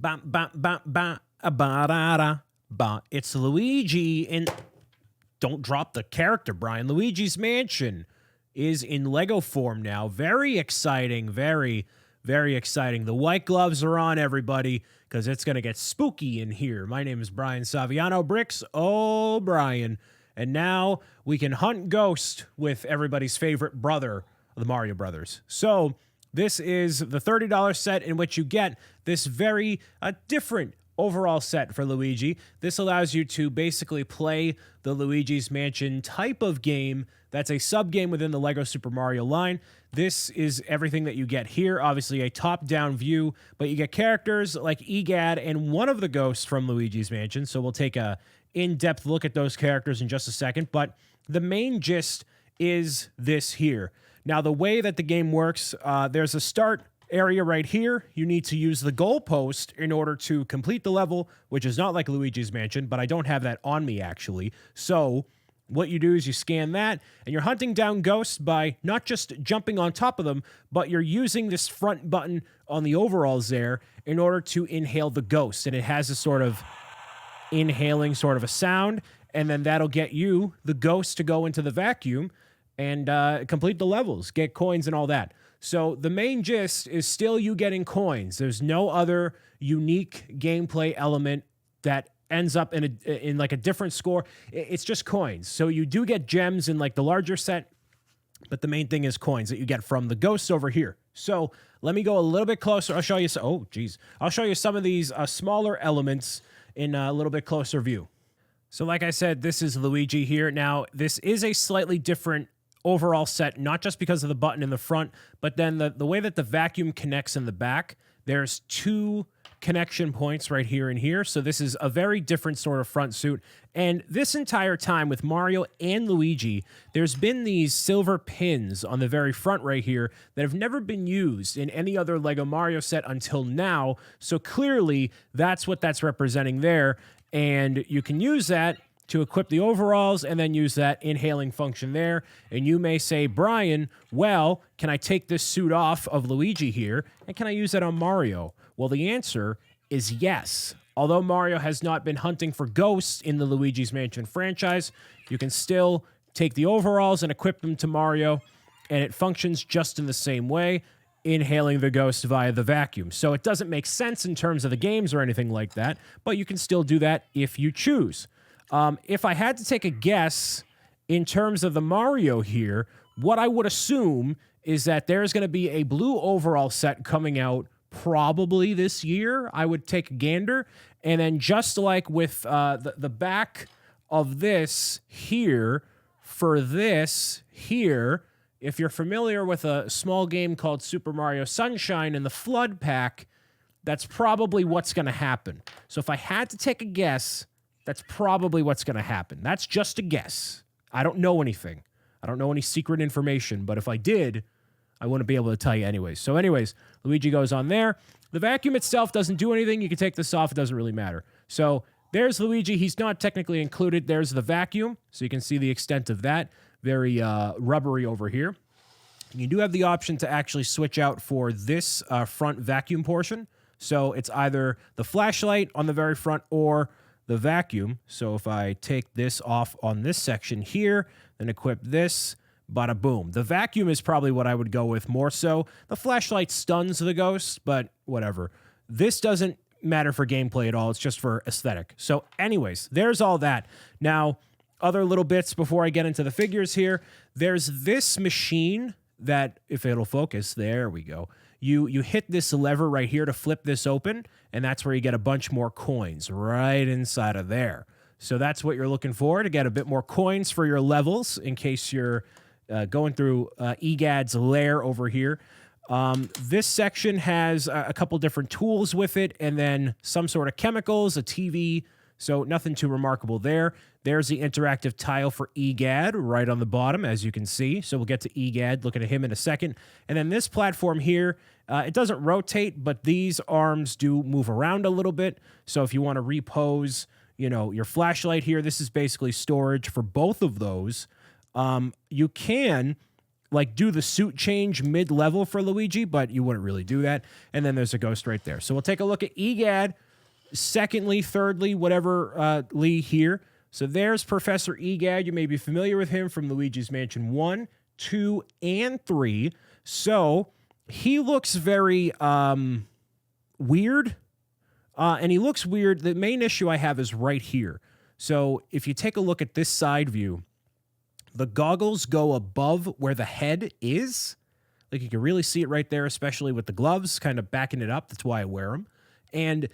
Ba ba ba ba ba da da ba. It's Luigi in. Don't drop the character, Brian. Luigi's Mansion is in Lego form now. Very exciting. Very, very exciting. The white gloves are on, everybody, because it's going to get spooky in here. My name is Brian Saviano. Bricks O'Brien. And now we can hunt ghosts with everybody's favorite brother, the Mario Brothers. So this is the $30 set in which you get this very different overall set for Luigi. This allows you to basically play the Luigi's Mansion type of game that's a sub-game within the Lego Super Mario line. This is everything that you get here. Obviously a top-down view, but you get characters like Egad and one of the ghosts from Luigi's Mansion. So we'll take a in-depth look at those characters in just a second. But the main gist is this here. Now, the way that the game works, there's a start area right here. You need to use the goalpost in order to complete the level, which is not like Luigi's Mansion, but I don't have that on me, actually. So what you do is you scan that, and you're hunting down ghosts by not just jumping on top of them, but you're using this front button on the overalls there in order to inhale the ghost. And it has a sort of inhaling sort of a sound, and then that'll get you, the ghost, to go into the vacuum and complete the levels, get coins and all that. So the main gist is still you getting coins. There's no other unique gameplay element that ends up in like a different score. It's just coins. So you do get gems in like the larger set, but the main thing is coins that you get from the ghosts over here. So let me go a little bit closer. I'll show you. I'll show you some of these smaller elements in a little bit closer view. So like I said, this is Luigi here. Now, this is a slightly different overall set, not just because of the button in the front, but then the way that the vacuum connects in the back. There's two connection points right here and here. So this is a very different sort of front suit. And this entire time with Mario and Luigi, there's been these silver pins on the very front right here that have never been used in any other Lego Mario set until now. So clearly that's what that's representing there. And you can use that to equip the overalls and then use that inhaling function there. And you may say, Brian, well, can I take this suit off of Luigi here and can I use that on Mario? Well, the answer is yes. Although Mario has not been hunting for ghosts in the Luigi's Mansion franchise, you can still take the overalls and equip them to Mario, and it functions just in the same way, inhaling the ghost via the vacuum. So it doesn't make sense in terms of the games or anything like that, but you can still do that if you choose. If I had to take a guess in terms of the Mario here, what I would assume is that there's going to be a blue overall set coming out probably this year. I would take a gander. And then just like with the back of this here, for this here, if you're familiar with a small game called Super Mario Sunshine in the Flood Pack, that's probably what's going to happen. So if I had to take a guess, that's probably what's going to happen. That's just a guess. I don't know anything. I don't know any secret information, but if I did, I wouldn't be able to tell you anyways. So anyways, Luigi goes on there. The vacuum itself doesn't do anything. You can take this off. It doesn't really matter. So there's Luigi. He's not technically included. There's the vacuum. So you can see the extent of that. Very rubbery over here. You do have the option to actually switch out for this front vacuum portion. So it's either the flashlight on the very front or the vacuum. So if I take this off on this section here, then equip this, bada boom. The vacuum is probably what I would go with more so. The flashlight stuns the ghost, but whatever. This doesn't matter for gameplay at all. It's just for aesthetic. So anyways, there's all that. Now, other little bits before I get into the figures here. There's this machine that, if it'll focus, there we go. You hit this lever right here to flip this open, and that's where you get a bunch more coins right inside of there. So that's what you're looking for, to get a bit more coins for your levels in case you're going through Egad's lair over here. This section has a couple different tools with it, and then some sort of chemicals, a TV, so nothing too remarkable there. There's the interactive tile for Egad right on the bottom, as you can see. So we'll get to Egad, looking at him in a second. And then this platform here, it doesn't rotate, but these arms do move around a little bit. So if you want to repose, your flashlight here, this is basically storage for both of those. You can like do the suit change mid-level for Luigi, but you wouldn't really do that. And then there's a ghost right there. So we'll take a look at Egad, secondly, thirdly, whatever Lee here. So there's Professor Egad. You may be familiar with him from Luigi's Mansion 1, 2, and 3. So he looks very weird. And he looks weird. The main issue I have is right here. So if you take a look at this side view, the goggles go above where the head is. Like you can really see it right there, especially with the gloves kind of backing it up. That's why I wear them. And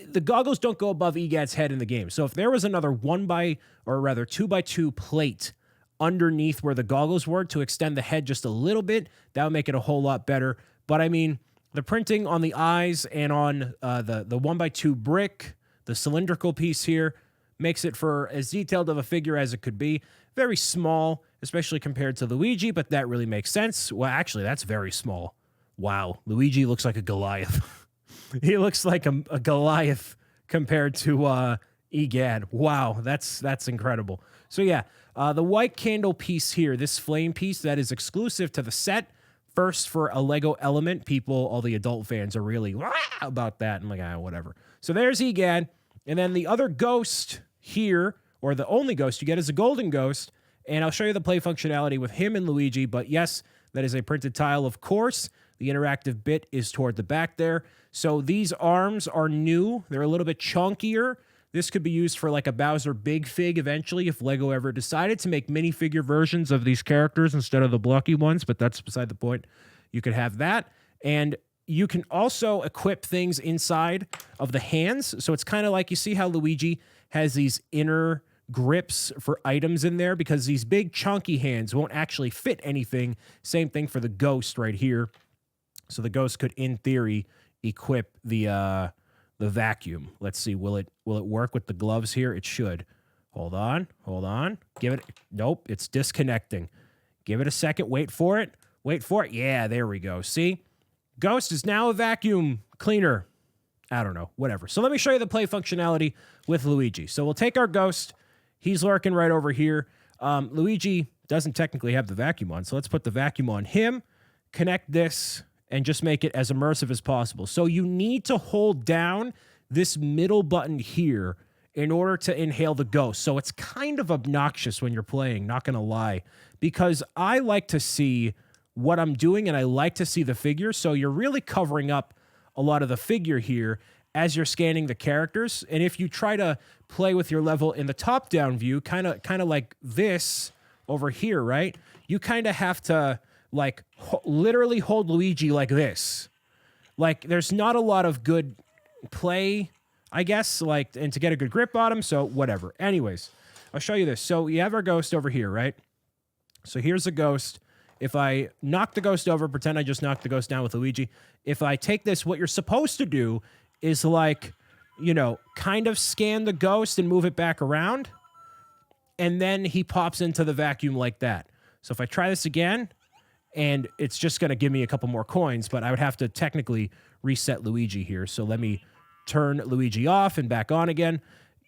the goggles don't go above Egad's head in the game. So if there was another 2x2 plate underneath where the goggles were to extend the head just a little bit, that would make it a whole lot better. But I mean, the printing on the eyes and on the 1x2 brick, the cylindrical piece here, makes it for as detailed of a figure as it could be. Very small, especially compared to Luigi, but that really makes sense. Well, actually, that's very small. Wow, Luigi looks like a Goliath. He looks like a Goliath compared to Egad. Wow, that's incredible. So yeah, the white candle piece here, this flame piece, that is exclusive to the set. First for a Lego element. People, all the adult fans are really about that. I'm like, whatever. So there's Egad. And then the other ghost here, or the only ghost you get, is a golden ghost. And I'll show you the play functionality with him and Luigi. But yes, that is a printed tile, of course. The interactive bit is toward the back there. So these arms are new. They're a little bit chunkier. This could be used for like a Bowser Big Fig eventually if Lego ever decided to make minifigure versions of these characters instead of the blocky ones, but that's beside the point. You could have that. And you can also equip things inside of the hands. So it's kind of like, you see how Luigi has these inner grips for items in there because these big chunky hands won't actually fit anything. Same thing for the ghost right here. So the ghost could, in theory, equip the vacuum. Let's see, will it work with the gloves here? It should. Hold on. Give it, nope, it's disconnecting. Give it a second, wait for it. Yeah, there we go. See? Ghost is now a vacuum cleaner. I don't know, whatever. So let me show you the play functionality with Luigi. So we'll take our ghost. He's lurking right over here. Luigi doesn't technically have the vacuum on, so let's put the vacuum on him, connect this, and just make it as immersive as possible. So you need to hold down this middle button here in order to inhale the ghost. So it's kind of obnoxious when you're playing, not gonna lie, because I like to see what I'm doing and I like to see the figure. So you're really covering up a lot of the figure here as you're scanning the characters. And if you try to play with your level in the top-down view, kind of like this over here, right? You kind of have to like literally hold Luigi like this. Like there's not a lot of good play, I guess, like, and to get a good grip on him, so whatever. Anyways, I'll show you this. So you have our ghost over here, right? So here's a ghost. If I knock the ghost over, pretend I just knocked the ghost down with Luigi. If I take this, what you're supposed to do is like, you know, kind of scan the ghost and move it back around. And then he pops into the vacuum like that. So if I try this again, and it's just going to give me a couple more coins, but I would have to technically reset Luigi here. So let me turn Luigi off and back on again.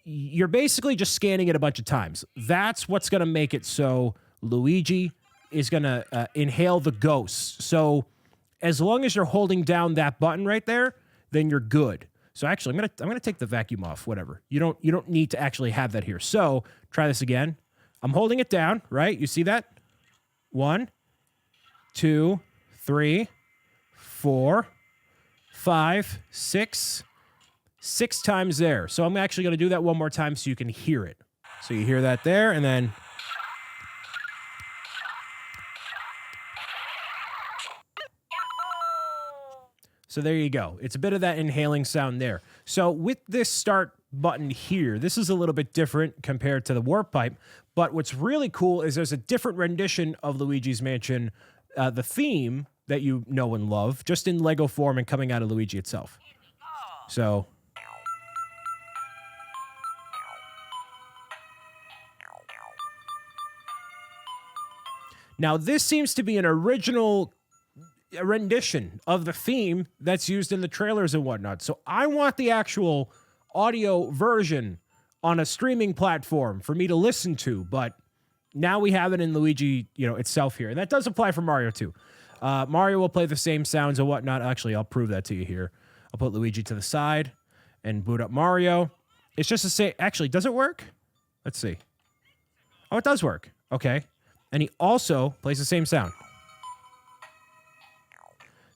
You're basically just scanning it a bunch of times. That's what's going to make it so Luigi is going to inhale the ghost. So as long as you're holding down that button right there, then you're good. So actually, I'm gonna take the vacuum off, whatever. You don't need to actually have that here. So try this again. I'm holding it down, right? You see that? 1, 2, 3, 4, 5, 6. 6 times there. So I'm actually going to do that one more time so you can hear it. So you hear that there, and then so there you go. It's a bit of that inhaling sound there. So with this start button here, this is a little bit different compared to the warp pipe, but what's really cool is there's a different rendition of Luigi's Mansion, the theme that you know and love, just in Lego form and coming out of Luigi itself. So now this seems to be an original rendition of the theme that's used in the trailers and whatnot. So I want the actual audio version on a streaming platform for me to listen to, but now we have it in Luigi, itself here. And that does apply for Mario too. Mario will play the same sounds and whatnot. Actually, I'll prove that to you here. I'll put Luigi to the side and boot up Mario. It's just to say, actually, does it work? Let's see. Oh, it does work. Okay. And he also plays the same sound.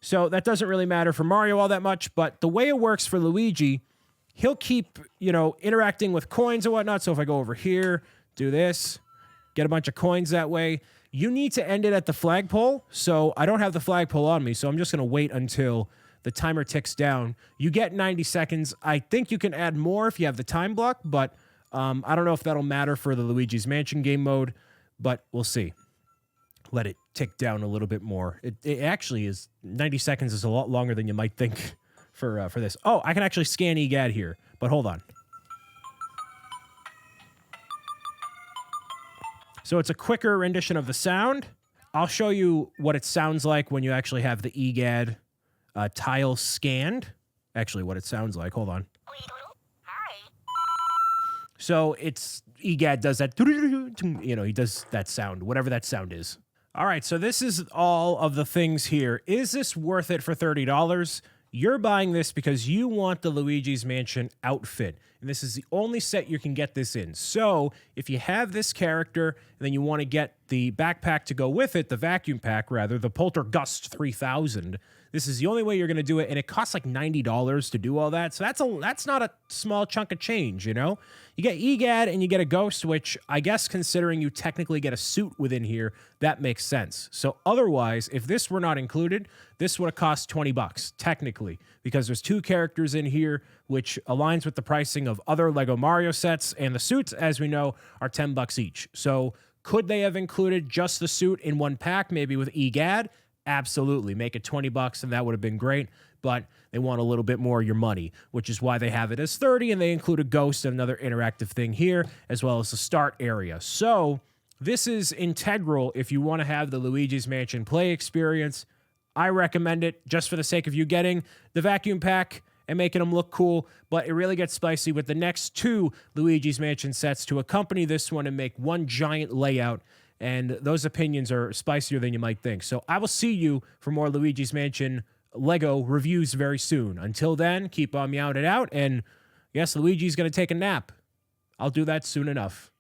So that doesn't really matter for Mario all that much, but the way it works for Luigi, he'll keep, interacting with coins and whatnot. So if I go over here, do this, get a bunch of coins that way. You need to end it at the flagpole. So I don't have the flagpole on me, so I'm just going to wait until the timer ticks down. You get 90 seconds. I think you can add more if you have the time block, but I don't know if that'll matter for the Luigi's Mansion game mode, but we'll see. Let it tick down a little bit more. It actually is 90 seconds is a lot longer than you might think for this. Oh, I can actually scan Egad here, but hold on. So it's a quicker rendition of the sound. I'll show you what it sounds like when you actually have the Egad tile scanned. Actually, what it sounds like. Hold on. So it's Egad does that, he does that sound, whatever that sound is. All right, so this is all of the things here. Is this worth it for $30? You're buying this because you want the Luigi's Mansion outfit. And this is the only set you can get this in. So if you have this character and then you want to get the backpack to go with it, the vacuum pack rather, the Poltergust 3000, this is the only way you're going to do it. And it costs like $90 to do all that. So that's not a small chunk of change, You get Egad and you get a ghost, which I guess considering you technically get a suit within here, that makes sense. So otherwise, if this were not included, this would have cost $20 technically, because there's 2 characters in here, which aligns with the pricing of other Lego Mario sets, and the suits, as we know, are $10 each. So could they have included just the suit in one pack, maybe with Egad? Absolutely. Make it $20 and that would have been great, but they want a little bit more of your money, which is why they have it as $30, and they include a ghost and another interactive thing here, as well as the start area. So this is integral if you want to have the Luigi's Mansion play experience. I recommend it just for the sake of you getting the vacuum pack and making them look cool, but it really gets spicy with the next 2 Luigi's Mansion sets to accompany this one and make one giant layout, and those opinions are spicier than you might think. So I will see you for more Luigi's Mansion Lego reviews very soon. Until then, keep on meowing it out, and yes, Luigi's going to take a nap. I'll do that soon enough.